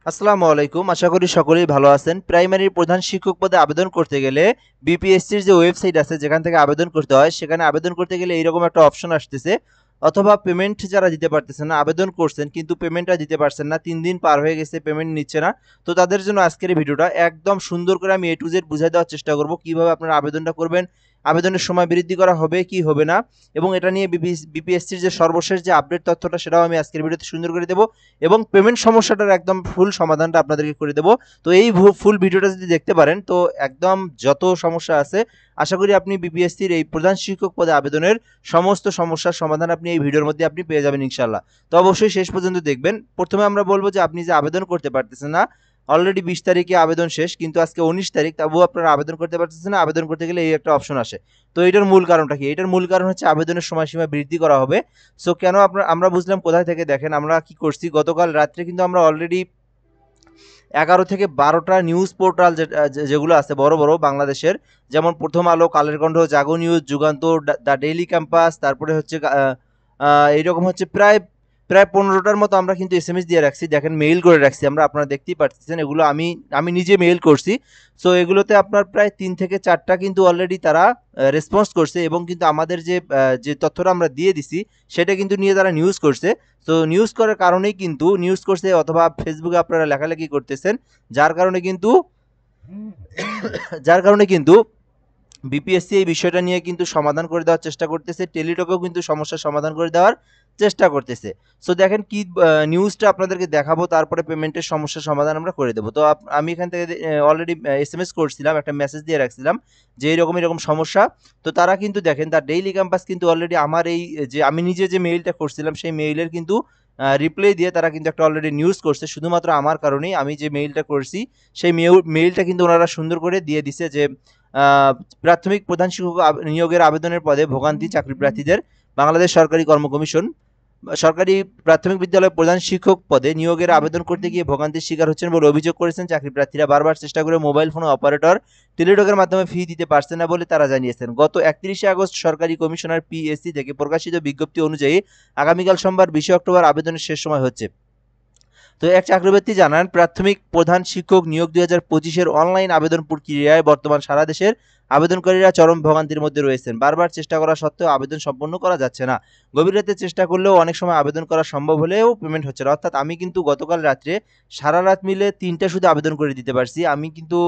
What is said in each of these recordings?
আসসালামু আলাইকুম। আশা করি সকলেই ভালো আছেন। প্রাইমারির প্রধান শিক্ষক পদে আবেদন করতে গেলে বিপিএসসির যে ওয়েবসাইট আছে যেখান থেকে আবেদন করতে হয়, সেখানে আবেদন করতে গেলে এইরকম একটা অপশন আসতেছে। অথবা পেমেন্ট যারা দিতে পারতেছেন না, আবেদন করছেন কিন্তু পেমেন্টটা দিতে পারছেন না, ৩ দিন পার হয়ে গেছে, পেমেন্ট নিচ্ছে না। তো তাদের জন্য আজকের এই ভিডিওটা একদম সুন্দর করে আমি A to Z বুঝাই দেওয়ার চেষ্টা করব। কিভাবে আপনারা আবেদনটা করবেন, আবেদনের সময় বৃদ্ধি করা হবে কি হবে না, এবং এটা নিয়ে বিপিএসসির যে সর্বশেষ যে আপডেট তথ্যটা সেটাও আমি আজকের ভিডিওতে সুন্দর করে দেব। এবং পেমেন্ট সমস্যাটার একদম ফুল সমাধানটা আপনাদেরকে করে দেব। তো এই ফুল ভিডিওটা যদি দেখতে পারেন তো একদম যত সমস্যা আছে, আশা করি আপনি বিপিএসসির এই প্রধান শিক্ষক পদে আবেদনের সমস্ত সমস্যার সমাধান আপনি এই ভিডিওর মধ্যে আপনি পেয়ে যাবেন ইনশাল্লাহ। তো অবশ্যই শেষ পর্যন্ত দেখবেন। প্রথমে আমরা বলবো যে আপনি যে আবেদন করতে পারতেছেন না, অলরেডি 20 তারিখে আবেদন শেষ, কিন্তু আজকে 19 তারিখ, তবুও আপনারা আবেদন করতে পারতেছেন না। আবেদন করতে গেলে এই একটা অপশন আসে। তো এটার মূল কারণটা কি? এটার মূল কারণ হচ্ছে আবেদনের সময়সীমা বৃদ্ধি করা হবে। সো কেন আমরা বুঝলাম কোথায় থেকে, দেখেন আমরা কি করছি। গতকাল রাত্রে কিন্তু আমরা অলরেডি 11 থেকে 12টা নিউজ পোর্টাল যেগুলো আছে বড় বড় বাংলাদেশের, যেমন প্রথম Alo, Kaler Kantho, Jago News, Jugantor, The Daily Campus, তারপরে হচ্ছে এইরকম হচ্ছে প্রায় প্রায় 15টার মতো আমরা কিন্তু এসএমএস দিয়ে রাখছি। দেখেন মেইল করে রাখছি আমরা, আপনারা দেখতেই পাচ্ছেন। এগুলো আমি আমি নিজে মেইল করছি। সো এগুলোতে আপনার প্রায় 3 থেকে 4টা কিন্তু অলরেডি তারা রেসপন্স করছে, এবং কিন্তু আমাদের যে তথ্যটা আমরা দিয়ে দিছি সেটা কিন্তু নিয়ে তারা নিউজ করছে। তো নিউজ করার কারণেই কিন্তু নিউজ করছে, অথবা ফেসবুকে আপনারা লেখালেখি করতেছেন, যার কারণে কিন্তু যার কারণে কিন্তু বিপিএসসি এই বিষয়টা নিয়ে কিন্তু সমাধান করে দেওয়ার চেষ্টা করতেছে। টেলিটকেও কিন্তু সমস্যার সমাধান করে দেওয়ার চেষ্টা করতেছে। সো দেখেন কি নিউজটা আপনাদেরকে দেখাবো, তারপরে পেমেন্টের সমস্যার সমাধান আমরা করে দেবো। তো আমি এখান থেকে অলরেডি এসএমএস করছিলাম, একটা মেসেজ দিয়ে রাখছিলাম যে এরকম এরকম সমস্যা। তো তারা কিন্তু দেখেন, তার ডেইলি ক্যাম্পাস কিন্তু অলরেডি আমার এই যে আমি নিজে যে মেইলটা করছিলাম সেই মেইলের কিন্তু রিপ্লাই দিয়ে তারা কিন্তু একটা অলরেডি নিউজ করছে, শুধুমাত্র আমার কারণেই। আমি যে মেইলটা করছি সেই মেইলটা কিন্তু ওনারা সুন্দর করে দিয়ে দিছে যে প্রাথমিক প্রধান শিক্ষক নিয়োগের আবেদনের পদে ভোগান্তি চাকরি প্রার্থীদের। বাংলাদেশ সরকারি কর্ম কমিশন সরকারি প্রাথমিক বিদ্যালয়ের প্রধান শিক্ষক পদে নিয়োগের আবেদন করতে গিয়ে ভোগান্তির শিকার হচ্ছেন বলে অভিযোগ করেছেন চাকরি প্রার্থীরা। বারবার চেষ্টা করে মোবাইল ফোন অপারেটর টেলিটকের মাধ্যমে ফি দিতে পারছে না বলে তারা জানিয়েছেন। গত 31শে আগস্ট সরকারি কমিশনার পিএসসি থেকে প্রকাশিত বিজ্ঞপ্তি অনুযায়ী আগামীকাল সোমবার 20 অক্টোবর আবেদনের শেষ সময় হচ্ছে। তো এক চাকরিপ্রার্থী জানান, প্রাথমিক প্রধান শিক্ষক নিয়োগ 2025-এর অনলাইন আবেদন প্রক্রিয়ায় বর্তমান সারা দেশের আবেদনকারীরা চরম ভোগান্তির মধ্যে রয়েছেন। বারবার চেষ্টা করা সত্ত্বেও আবেদন সম্পন্ন করা যাচ্ছে না। গভীর রাতে চেষ্টা করলেও অনেক সময় আবেদন করা সম্ভব হলেও পেমেন্ট হচ্ছে না। অর্থাৎ আমি কিন্তু গতকাল রাত্রে সারা রাত মিলে 3টা শুধু আবেদন করে দিতে পারছি। আমি কিন্তু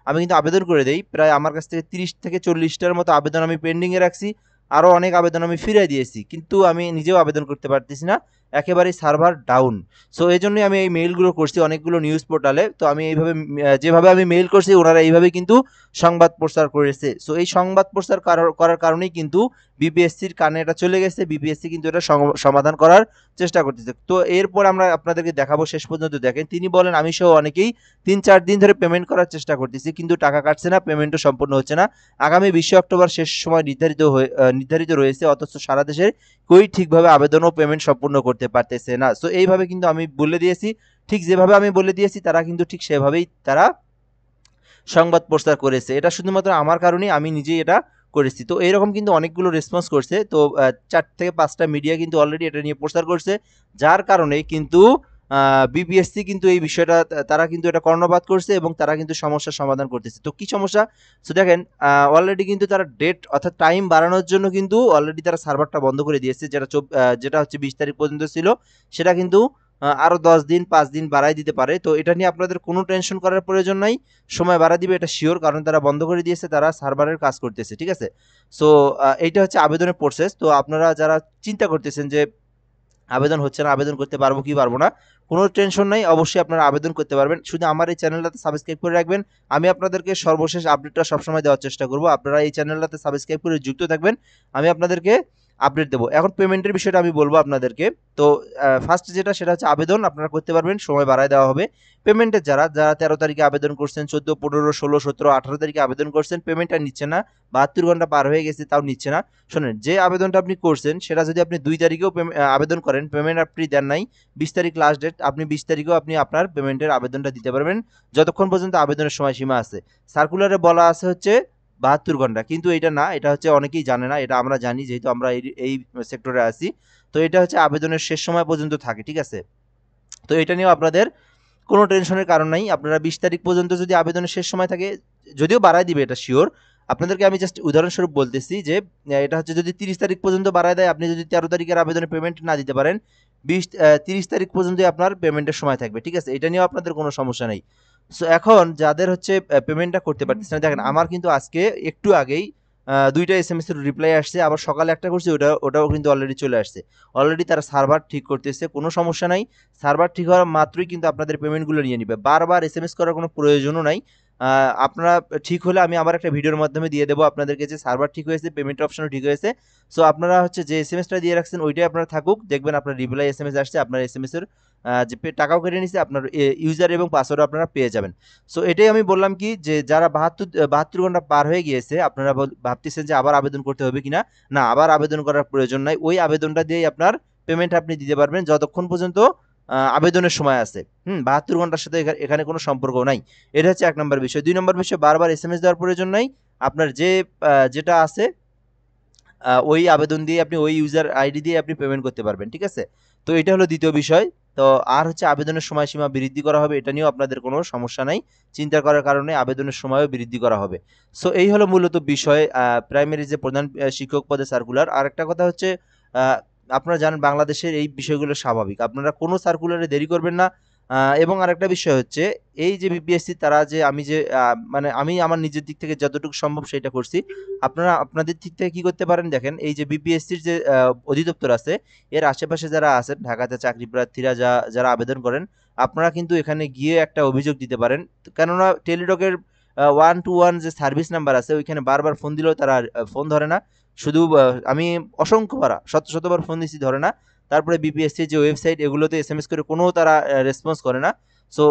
আমি কিন্তু আবেদন করে দেই, প্রায় আমার কাছ থেকে 30 থেকে 40টার মতো আবেদন আমি পেন্ডিংয়ে রাখছি। আরও অনেক আবেদন আমি ফিরিয়ে দিয়েছি, কিন্তু আমি নিজেও আবেদন করতে পারতেছি না, একেবারেই সার্ভার ডাউন। সো এই জন্যই আমি এই মেইলগুলো করছি অনেকগুলো নিউজ পোর্টালে। তো আমি এইভাবে যেভাবে আমি মেইল করছি ওনারা এইভাবেই কিন্তু সংবাদ প্রচার করেছে। সো এই সংবাদ প্রচার করার কারণেই কিন্তু বিপিএসসির কানে এটা চলে গেছে। বিপিএসসি কিন্তু এটা সমাধান করার চেষ্টা করতেছে। তো এরপর আমরা আপনাদেরকে দেখাবো, শেষ পর্যন্ত দেখেন। তিনি বলেন, আমি সহ অনেকেই 3-4 দিন ধরে পেমেন্ট করার চেষ্টা করতেছি, কিন্তু টাকা কাটছে না, পেমেন্টও সম্পূর্ণ হচ্ছে না। আগামী 20 অক্টোবর শেষ সময় নির্ধারিত রয়েছে, অথচ সারা দেশের কেউই ঠিকভাবে আবেদন ও পেমেন্ট সম্পূর্ণ করতে পারতেছে না। সো এইভাবে কিন্তু আমি বলে দিয়েছি, ঠিক যেভাবে আমি বলে দিয়েছি তারা কিন্তু ঠিক সেভাবেই তারা সংবাদ প্রচার করেছে। এটা শুধুমাত্র আমার কারণেই, আমি নিজেই এটা করেছি। তো এরকম কিন্তু অনেকগুলো রেসপন্স করছে। তো 4 থেকে 5টা মিডিয়া কিন্তু অলরেডি এটা নিয়ে প্রচার করছে, যার কারণে কিন্তু বিপিএসসি কিন্তু এই বিষয়টা তারা কিন্তু এটা কর্ণপাত করছে, এবং তারা কিন্তু সমস্যার সমাধান করতেছে। তো কি সমস্যা? সো দেখেন, অলরেডি কিন্তু তারা ডেট অর্থাৎ টাইম বাড়ানোর জন্য কিন্তু অলরেডি তারা সার্ভারটা বন্ধ করে দিয়েছে, যেটা হচ্ছে 20 তারিখ পর্যন্ত ছিল, সেটা কিন্তু আরও 10 দিন 5 দিন বাড়াই দিতে পারে। তো এটা নিয়ে আপনাদের কোনো টেনশন করার প্রয়োজন নাই। সময় বাড়া দিবে এটা শিওর, কারণ তারা বন্ধ করে দিয়েছে, তারা সার্ভারের কাজ করতেছে। ঠিক আছে? সো এইটা হচ্ছে আবেদনের প্রসেস। তো আপনারা যারা চিন্তা করতেছেন যে আবেদন হচ্ছে না, আবেদন করতে পারবো কি পারবো না, কোনো টেনশন নাই। অবশ্যই আপনারা আবেদন করতে পারবেন। শুধু আমার এই চ্যানেলটাতে সাবস্ক্রাইব করে রাখবেন। আমি আপনাদেরকে সর্বশেষ আপডেটটা সবসময় দেওয়ার চেষ্টা করব। আপনারা এই চ্যানেলটাতে সাবস্ক্রাইব করে যুক্ত থাকবেন, আমি আপনাদেরকে আপডেট দেবো। এখন পেমেন্টের বিষয়টা আমি বলবো আপনাদেরকে। তো ফার্স্ট যেটা, সেটা হচ্ছে আবেদন আপনারা করতে পারবেন, সময় বাড়ায় দেওয়া হবে। পেমেন্টের যারা যারা 13 তারিখে আবেদন করছেন, 14, 15, 16, 17, 18 তারিখে আবেদন করছেন, পেমেন্টটা নিচ্ছে না, 72 ঘন্টা পার হয়ে গেছে তাও নিচ্ছে না। শোনেন, যে আবেদনটা আপনি করছেন সেটা যদি আপনি 2 তারিখেও আবেদন করেন, পেমেন্ট আপনি দেন নাই, 20 তারিখ লাস্ট ডেট, আপনি 20 তারিখেও আপনি আপনার পেমেন্টের আবেদনটা দিতে পারবেন, যতক্ষণ পর্যন্ত আবেদনের সময়সীমা আছে। সার্কুলারে বলা আছে হচ্ছে 72 ঘন্টা, কিন্তু এটা না, এটা হচ্ছে অনেকেই জানে না, এটা আমরা জানি যেহেতু আমরা এই সেক্টরে আছি। তো এটা হচ্ছে আবেদনের শেষ সময় পর্যন্ত থাকে। ঠিক আছে? তো এটা নিয়েও আপনাদের কোনো টেনশনের কারণ নাই। আপনারা 20 তারিখ পর্যন্ত যদি আবেদনের শেষ সময় থাকে, যদিও বাড়ায় দিবে এটা শিওর। আপনাদেরকে আমি জাস্ট উদাহরণস্বরূপ বলতেছি যে এটা হচ্ছে যদি 30 তারিখ পর্যন্ত বাড়ায় দেয়, আপনি যদি 13 তারিখের আবেদনের পেমেন্ট না দিতে পারেন, 30 তারিখ পর্যন্তই আপনার পেমেন্টের সময় থাকবে, ঠিক আছে? এটা নিয়েও আপনাদের কোনো সমস্যা নেই। সো এখন যাদের হচ্ছে পেমেন্টটা করতে পারতেছে না, দেখেন আমার কিন্তু আজকে একটু আগেই 2টা এসএমএস এর রিপ্লাই আসছে, আবার সকালে একটা করছি, ওটাও কিন্তু অলরেডি চলে আসছে। অলরেডি তারা সার্ভার ঠিক করতেছে, কোনো সমস্যা নাই। সার্ভার ঠিক হওয়ার মাত্রই কিন্তু আপনাদের পেমেন্টগুলো নিয়ে নিবে। বারবার এসএমএস করার কোনো প্রয়োজনও নাই। আপনারা ঠিক হলে আমি আবার একটা ভিডিওর মাধ্যমে দিয়ে দেবো আপনাদেরকে যে সার্ভার ঠিক হয়েছে, পেমেন্ট অপশনও ঠিক হয়েছে। সো আপনারা হচ্ছে যে এসএমএসটা দিয়ে রাখছেন ওইটাই আপনার থাকুক, দেখবেন আপনার রিপ্লাই এসএমএস আসছে, আপনার এসএমএস এর যে টাকাও কেটে নিছে, আপনার ইউজার এবং পাসওয়ার্ড আপনারা পেয়ে যাবেন। সো এটাই আমি বললাম কি যে যারা 72 ঘন্টা পার হয়ে গিয়েছে, আপনারা ভাবতেছেন যে আবার আবেদন করতে হবে কিনা, না আবার আবেদন করার প্রয়োজন নাই। ওই আবেদনটা দিয়েই আপনার পেমেন্ট আপনি দিতে পারবেন যতক্ষণ পর্যন্ত আবেদনের সময় আছে। 72 ঘন্টার সাথে এখানে কোনো সম্পর্ক নাই। এটা হচ্ছে 1 নম্বর বিষয়। 2 নম্বর বিষয়, বারবার এসএমএস দেওয়ার প্রয়োজন নাই। আপনার যেটা আছে ওই আবেদন দিয়ে আপনি ওই ইউজার আইডি দিয়ে আপনি পেমেন্ট করতে পারবেন, ঠিক আছে? তো এটা হলো দ্বিতীয় বিষয়। তো আর হচ্ছে আবেদনের সময়সীমা বৃদ্ধি করা হবে, এটা নিয়েও আপনাদের কোনো সমস্যা নাই। চিন্তা করার কারণে আবেদনের সময়ও বৃদ্ধি করা হবে। সো এই হলো মূলত বিষয় প্রাইমারি যে প্রধান শিক্ষক পদে সার্কুলার। আরেকটা কথা হচ্ছে আ আপনারা জানেন বাংলাদেশের এই বিষয়গুলো স্বাভাবিক। আপনারা কোনো সার্কুলারে দেরি করবেন না। এবং আরেকটা বিষয় হচ্ছে এই যে বিপিএসসি তারা যে মানে আমি আমার নিজের দিক থেকে যতটুকু সম্ভব সেটা করছি। আপনারা আপনাদের দিক থেকে কি করতে পারেন দেখেন, এই যে বিপিএসসির যে অধিদপ্তর আছে, এর আশেপাশে যারা আছেন ঢাকাতে চাকরি প্রার্থীরা যারা আবেদন করেন, আপনারা কিন্তু এখানে গিয়ে একটা অভিযোগ দিতে পারেন। কেননা টেলিটকের 121 যে সার্ভিস নাম্বার আছে ওইখানে বারবার ফোন দিলেও তারা ফোন ধরে না। শুধু আমি অসংখ্যবার শতবার ফোন দিছি, ধরে না। তারপরে বিপিএসসি যে ওয়েবসাইট এগুলোতে এসএমএস করে কোনো তারা রেসপন্স করে না। সো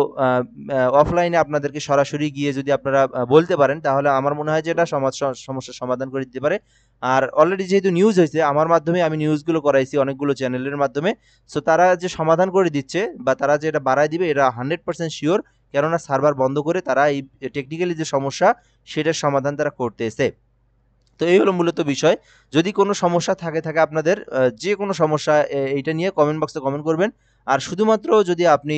অফলাইনে আপনাদেরকে সরাসরি গিয়ে যদি আপনারা বলতে পারেন, তাহলে আমার মনে হয় যে এটা সমস্যার সমাধান করে দিতে পারে। আর অলরেডি যেহেতু নিউজ হয়েছে, আমার মাধ্যমে আমি নিউজগুলো করাইছি অনেকগুলো চ্যানেলের মাধ্যমে। সো তারা যে সমাধান করে দিচ্ছে বা তারা যে এটা বাড়ায় দিবে এটা 100% শিওর। কেননা সার্ভার বন্ধ করে তারা এই টেকনিক্যালি যে সমস্যা সেটার সমাধান তারা করতেছে। তো এই হলো মূলত বিষয়। যদি কোনো সমস্যা থাকে আপনাদের, যে কোনো সমস্যা এইটা নিয়ে কমেন্ট বক্সে কমেন্ট করবেন। আর শুধুমাত্র যদি আপনি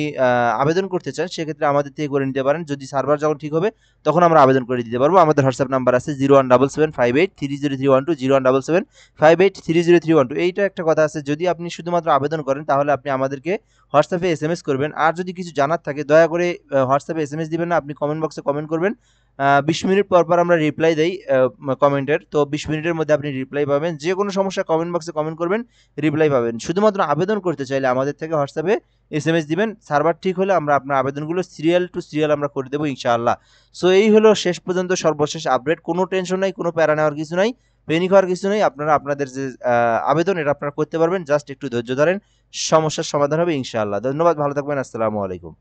আবেদন করতে চান সেক্ষেত্রে আমাদের থেকে করে নিতে পারেন। যদি সার্ভার যখন ঠিক হবে তখন আমরা আবেদন করে দিতে পারবো। আমাদের হোয়াটসঅ্যাপ নাম্বার আছে 01775830312, 01775830312। এইটা একটা কথা আছে, যদি আপনি শুধুমাত্র আবেদন করেন তাহলে আপনি আমাদেরকে হোয়াটসঅ্যাপে এসএমএস করবেন। আর যদি কিছু জানার থাকে দয়া করে হোয়াটসঅ্যাপে এসএমএস দিবেন না, আপনি কমেন্ট বক্সে কমেন্ট করবেন। 20 মিনিট পর আমরা রিপ্লাই দেই কমেন্টের। তো 20 মিনিটের মধ্যে আপনি রিপ্লাই পাবেন। যে কোনো সমস্যা কমেন্ট বক্সে কমেন্ট করবেন, রিপ্লাই পাবেন। শুধুমাত্র আবেদন করতে চাইলে আমাদের থেকে হোয়াটসঅ্যাপে এসএমএস দিবেন। সার্ভার ঠিক হলে আমরা আপনার আবেদনগুলো সিরিয়াল টু সিরিয়াল আমরা করে দেবো ইনশাআল্লাহ। সো এই হলো শেষ পর্যন্ত সর্বশেষ আপডেট। কোনো টেনশন নাই, কোনো প্যারা নেওয়ার কিছু নাই, পেনিক হওয়ার কিছু নেই। আপনারা আপনাদের যে আবেদন এটা আপনারা করতে পারবেন। জাস্ট একটু ধৈর্য ধরেন, সমস্যার সমাধান হবে ইনশাআল্লাহ। ধন্যবাদ, ভালো থাকবেন। আসসালামু আলাইকুম।